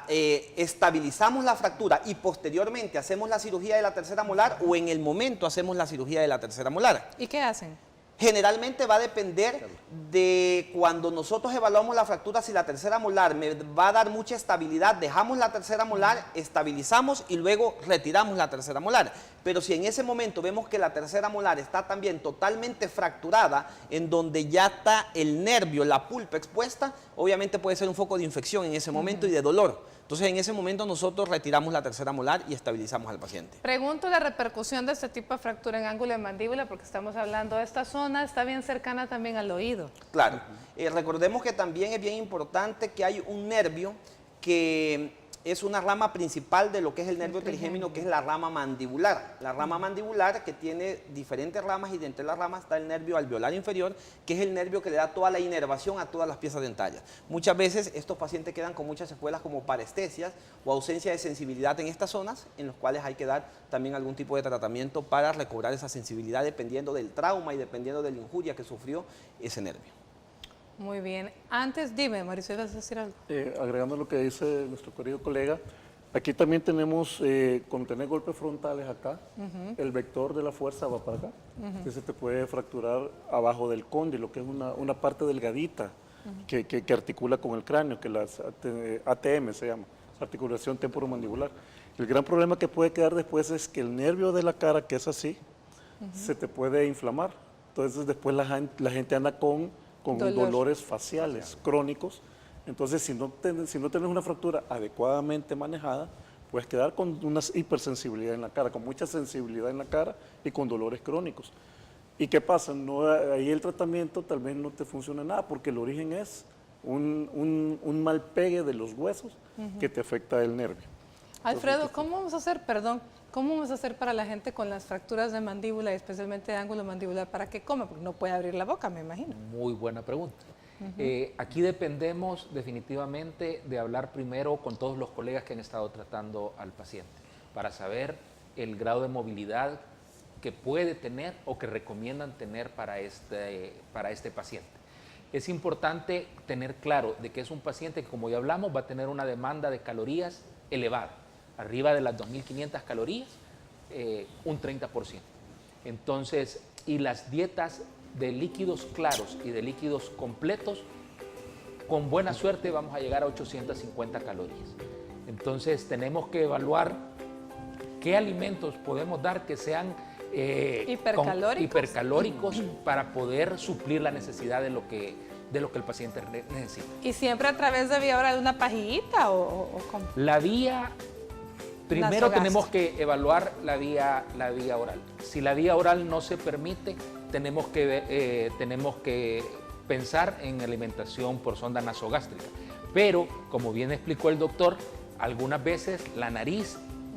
estabilizamos la fractura y posteriormente hacemos la cirugía de la tercera molar o en el momento hacemos la cirugía de la tercera molar. ¿Y qué hacen? Generalmente va a depender de cuando nosotros evaluamos la fractura, si la tercera molar me va a dar mucha estabilidad, dejamos la tercera molar, estabilizamos y luego retiramos la tercera molar. Pero si en ese momento vemos que la tercera molar está también totalmente fracturada, en donde ya está el nervio, la pulpa expuesta, obviamente puede ser un foco de infección en ese momento y de dolor. Entonces, en ese momento nosotros retiramos la tercera molar y estabilizamos al paciente. Pregunto la repercusión de este tipo de fractura en ángulo de mandíbula, porque estamos hablando de esta zona, está bien cercana también al oído. Claro. Recordemos que también es bien importante que hay un nervio que es una rama principal de lo que es el nervio trigémino, que es la rama mandibular. La rama mandibular que tiene diferentes ramas y de entre las ramas está el nervio alveolar inferior, que es el nervio que le da toda la inervación a todas las piezas dentarias. Muchas veces estos pacientes quedan con muchas secuelas como parestesias o ausencia de sensibilidad en estas zonas, en los cuales hay que dar también algún tipo de tratamiento para recobrar esa sensibilidad dependiendo del trauma y dependiendo de la injuria que sufrió ese nervio. Muy bien. Antes, dime, Mauricio, ¿vas a decir algo? Agregando lo que dice nuestro querido colega, aquí también tenemos, cuando tenés golpes frontales acá, el vector de la fuerza va para acá. Entonces te puede fracturar abajo del cóndilo, que es una parte delgadita que articula con el cráneo, que la ATM se llama, articulación temporomandibular. El gran problema que puede quedar después es que el nervio de la cara, que es así, se te puede inflamar. Entonces después la gente anda con dolores faciales crónicos. Entonces, si no tienes una fractura adecuadamente manejada, puedes quedar con una hipersensibilidad en la cara, con mucha sensibilidad en la cara y con dolores crónicos. ¿Y qué pasa? Ahí el tratamiento tal vez no te funciona nada, porque el origen es un mal pegue de los huesos que te afecta el nervio. Alfredo, ¿cómo vamos a hacer, cómo vamos a hacer para la gente con las fracturas de mandíbula, y especialmente de ángulo mandibular, para que coma? Porque no puede abrir la boca, me imagino. Muy buena pregunta. Aquí dependemos definitivamente de hablar primero con todos los colegas que han estado tratando al paciente, para saber el grado de movilidad que puede tener o que recomiendan tener para este paciente. Es importante tener claro de que es un paciente que, como ya hablamos, va a tener una demanda de calorías elevada, arriba de las 2.500 calorías, un 30%. Entonces, y las dietas de líquidos claros y de líquidos completos, con buena suerte vamos a llegar a 850 calorías. Entonces, tenemos que evaluar qué alimentos podemos dar que sean hipercalóricos para poder suplir la necesidad de lo que el paciente necesita. ¿Y siempre a través de vía oral, una pajillita o cómo? La vía, primero tenemos que evaluar la vía oral. Si la vía oral no se permite, tenemos que pensar en alimentación por sonda nasogástrica. Pero, como bien explicó el doctor, algunas veces la nariz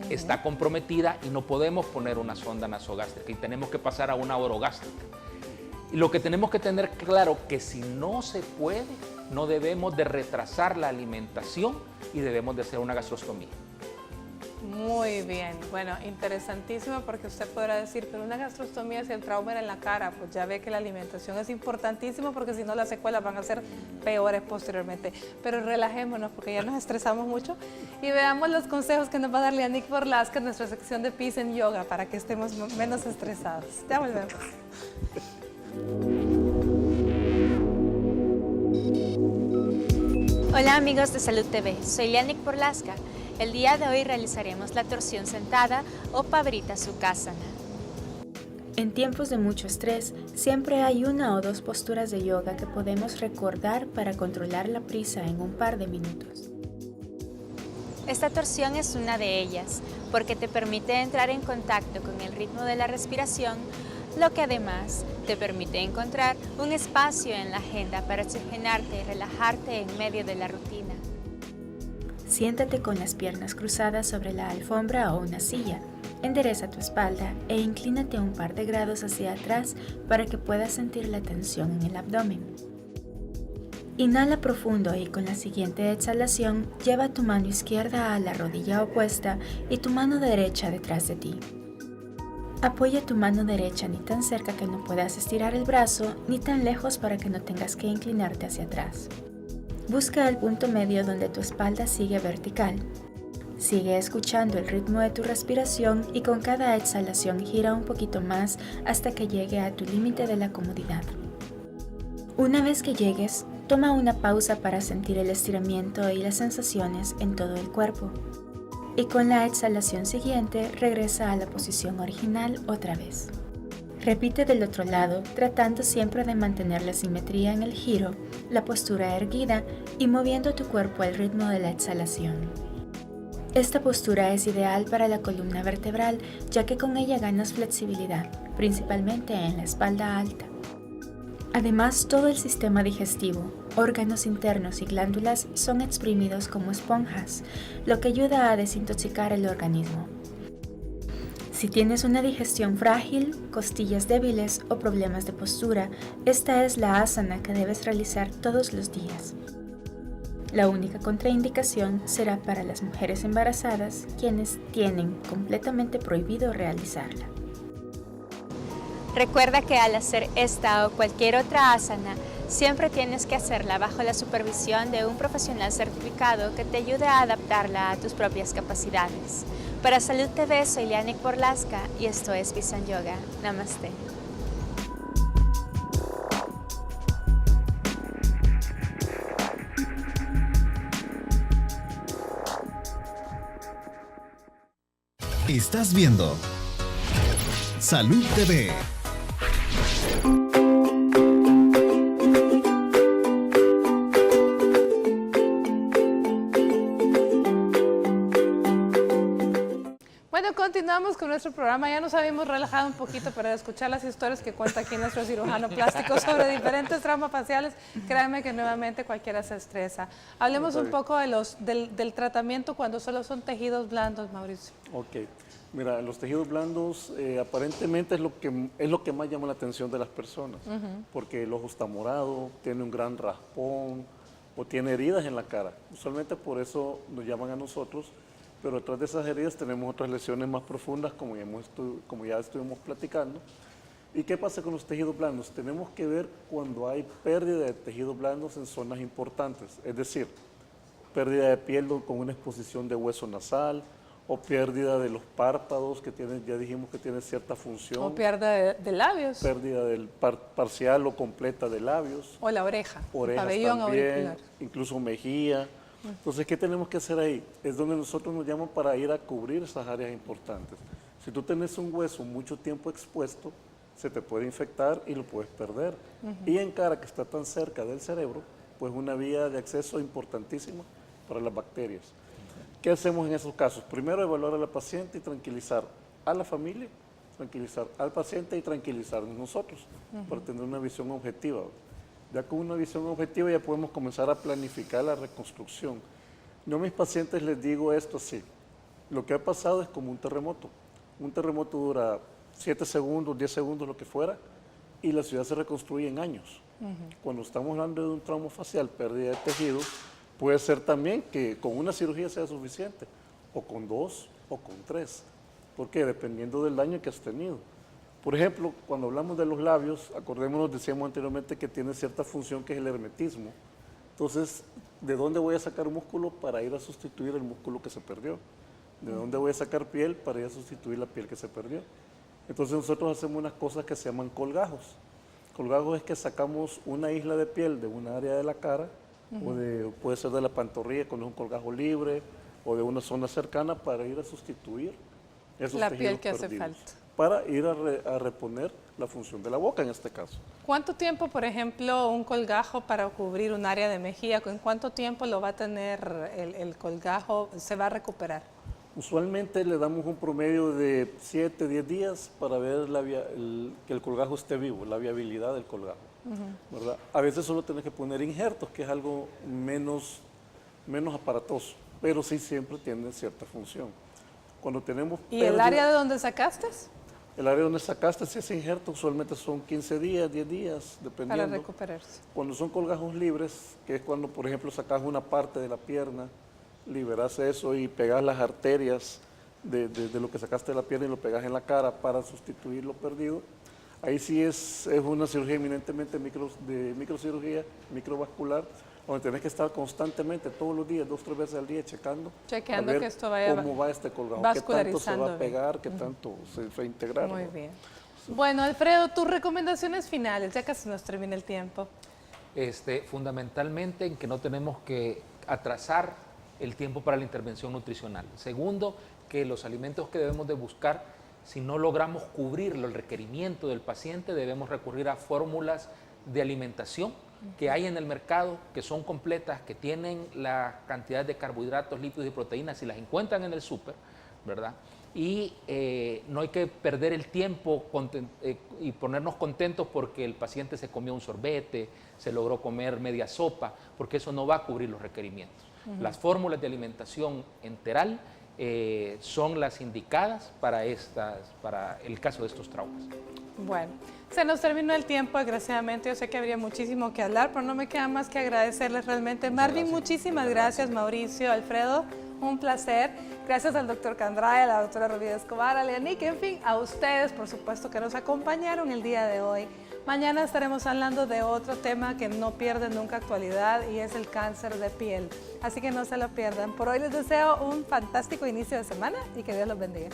está comprometida y no podemos poner una sonda nasogástrica y tenemos que pasar a una orogástrica. Y lo que tenemos que tener claro que si no se puede, no debemos de retrasar la alimentación y debemos de hacer una gastrostomía. Muy bien, bueno, interesantísimo porque usted podrá decir, pero una gastrostomía si el trauma era en la cara, pues ya ve que la alimentación es importantísima porque si no las secuelas van a ser peores posteriormente. Pero relajémonos porque ya nos estresamos mucho y veamos los consejos que nos va a dar Lianik Borlasca en nuestra sección de Peace and Yoga para que estemos menos estresados. Ya volvemos. Hola amigos de Salud TV, soy Lianik Borlasca. El día de hoy realizaremos la torsión sentada o Pavrita Sukhasana. En tiempos de mucho estrés, siempre hay una o dos posturas de yoga que podemos recordar para controlar la prisa en un par de minutos. Esta torsión es una de ellas, porque te permite entrar en contacto con el ritmo de la respiración, lo que además te permite encontrar un espacio en la agenda para oxigenarte y relajarte en medio de la rutina. Siéntate con las piernas cruzadas sobre la alfombra o una silla. Endereza tu espalda e inclínate un par de grados hacia atrás para que puedas sentir la tensión en el abdomen. Inhala profundo y con la siguiente exhalación lleva tu mano izquierda a la rodilla opuesta y tu mano derecha detrás de ti. Apoya tu mano derecha ni tan cerca que no puedas estirar el brazo, ni tan lejos para que no tengas que inclinarte hacia atrás. Busca el punto medio donde tu espalda sigue vertical. Sigue escuchando el ritmo de tu respiración y con cada exhalación gira un poquito más hasta que llegue a tu límite de la comodidad. Una vez que llegues, toma una pausa para sentir el estiramiento y las sensaciones en todo el cuerpo. Y con la exhalación siguiente, regresa a la posición original otra vez. Repite del otro lado, tratando siempre de mantener la simetría en el giro, la postura erguida y moviendo tu cuerpo al ritmo de la exhalación. Esta postura es ideal para la columna vertebral, ya que con ella ganas flexibilidad, principalmente en la espalda alta. Además, todo el sistema digestivo, órganos internos y glándulas son exprimidos como esponjas, lo que ayuda a desintoxicar el organismo. Si tienes una digestión frágil, costillas débiles o problemas de postura, esta es la asana que debes realizar todos los días. La única contraindicación será para las mujeres embarazadas, quienes tienen completamente prohibido realizarla. Recuerda que al hacer esta o cualquier otra asana, siempre tienes que hacerla bajo la supervisión de un profesional certificado que te ayude a adaptarla a tus propias capacidades. Para Salud TV soy Lianik Borlasca y esto es Peace and Yoga. Namaste. Estás viendo Salud TV. Bueno, continuamos con nuestro programa. Ya nos habíamos relajado un poquito para escuchar las historias que cuenta aquí nuestro cirujano plástico sobre diferentes traumas faciales. Créanme que nuevamente cualquiera se estresa. Hablemos un poco de del tratamiento cuando solo son tejidos blandos, Mauricio. Ok. Mira, los tejidos blandos aparentemente es lo que más llama la atención de las personas, porque el ojo está morado, tiene un gran raspón o tiene heridas en la cara. Usualmente por eso nos llaman a nosotros, pero detrás de esas heridas tenemos otras lesiones más profundas, como ya estuvimos platicando. ¿Y qué pasa con los tejidos blandos? Tenemos que ver cuando hay pérdida de tejidos blandos en zonas importantes, es decir, pérdida de piel con una exposición de hueso nasal, o pérdida de los párpados que tienen, ya dijimos que tienen cierta función. O pérdida de labios. Pérdida parcial o completa de labios. O la oreja. Orejas pabellón también, auricular. incluso mejilla. Entonces, ¿qué tenemos que hacer ahí? Es donde nosotros nos llaman para ir a cubrir esas áreas importantes. Si tú tienes un hueso mucho tiempo expuesto, se te puede infectar y lo puedes perder. Y en cara, que está tan cerca del cerebro, pues una vía de acceso importantísima para las bacterias. ¿Qué hacemos en esos casos? Primero, evaluar a la paciente y tranquilizar a la familia, tranquilizar al paciente y tranquilizarnos nosotros, para tener una visión objetiva Ya con una visión objetiva ya podemos comenzar a planificar la reconstrucción. Yo a mis pacientes les digo esto así, lo que ha pasado es como un terremoto. Un terremoto dura 7 segundos, 10 segundos, lo que fuera, y la ciudad se reconstruye en años. Cuando estamos hablando de un trauma facial, pérdida de tejido, puede ser también que con una cirugía sea suficiente, o con 2, o con 3. ¿Por qué? Dependiendo del daño que has tenido. Por ejemplo, cuando hablamos de los labios, acordémonos, decíamos anteriormente que tiene cierta función que es el hermetismo. Entonces, ¿de dónde voy a sacar músculo para ir a sustituir el músculo que se perdió? ¿De dónde voy a sacar piel para ir a sustituir la piel que se perdió? Entonces nosotros hacemos unas cosas que se llaman colgajos. Colgajos es que sacamos una isla de piel de una área de la cara, puede ser de la pantorrilla con un colgajo libre, o de una zona cercana para ir a sustituir esos la tejidos piel que hace perdidos, falta. para ir a reponer la función de la boca en este caso. ¿Cuánto tiempo, por ejemplo, un colgajo para cubrir un área de mejilla, en cuánto tiempo lo va a tener el colgajo, se va a recuperar? Usualmente le damos un promedio de 7, 10 días para ver que el colgajo esté vivo, la viabilidad del colgajo. ¿Verdad? A veces solo tenés que poner injertos, que es algo menos aparatoso, pero sí siempre tienen cierta función. Cuando tenemos ¿Y el área de donde sacaste? El área donde sacaste, si ese injerto, usualmente son 15 días, 10 días, dependiendo. Para recuperarse. Cuando son colgajos libres, que es cuando, por ejemplo, sacas una parte de la pierna, liberas eso y pegas las arterias de lo que sacaste de la pierna y lo pegas en la cara para sustituir lo perdido, ahí sí es una cirugía eminentemente de microcirugía, microvascular, donde tenés que estar constantemente, todos los días, 2 o 3 veces al día, chequeando a ver que esto vaya cómo va este colgajo, qué tanto se va a pegar, qué tanto se va a integrar. Muy bien. Bueno, Alfredo, tus recomendaciones finales, ya casi nos termina el tiempo. Fundamentalmente en que no tenemos que atrasar el tiempo para la intervención nutricional. Segundo, que los alimentos que debemos de buscar, si no logramos cubrirlo, el requerimiento del paciente, debemos recurrir a fórmulas de alimentación que hay en el mercado, que son completas, que tienen la cantidad de carbohidratos, lípidos y proteínas, si las encuentran en el súper, ¿verdad? Y no hay que perder el tiempo y ponernos contentos porque el paciente se comió un sorbete, se logró comer media sopa, porque eso no va a cubrir los requerimientos. Las fórmulas de alimentación enteral son las indicadas para el caso de estos traumas. Bueno, se nos terminó el tiempo, desgraciadamente. Yo sé que habría muchísimo que hablar, pero no me queda más que agradecerles realmente. Marvin, muchísimas gracias. Mauricio, Alfredo, un placer. Gracias al doctor Candraya, a la doctora Rubí Escobar, a Leanique, en fin, a ustedes, por supuesto, que nos acompañaron el día de hoy. Mañana estaremos hablando de otro tema que no pierde nunca actualidad y es el cáncer de piel. Así que no se lo pierdan. Por hoy les deseo un fantástico inicio de semana y que Dios los bendiga.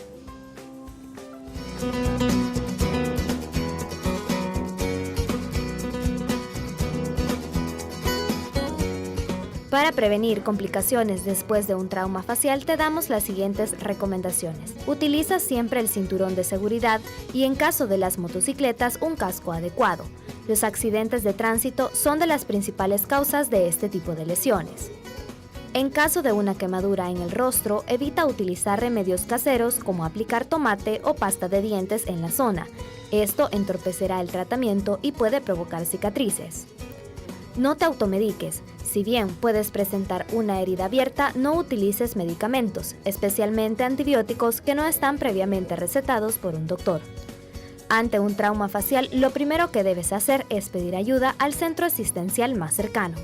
Para prevenir complicaciones después de un trauma facial te damos las siguientes recomendaciones. Utiliza siempre el cinturón de seguridad y en caso de las motocicletas un casco adecuado. Los accidentes de tránsito son de las principales causas de este tipo de lesiones. En caso de una quemadura en el rostro, evita utilizar remedios caseros como aplicar tomate o pasta de dientes en la zona. Esto entorpecerá el tratamiento y puede provocar cicatrices. No te automediques. Si bien puedes presentar una herida abierta, no utilices medicamentos, especialmente antibióticos que no están previamente recetados por un doctor. Ante un trauma facial, lo primero que debes hacer es pedir ayuda al centro asistencial más cercano.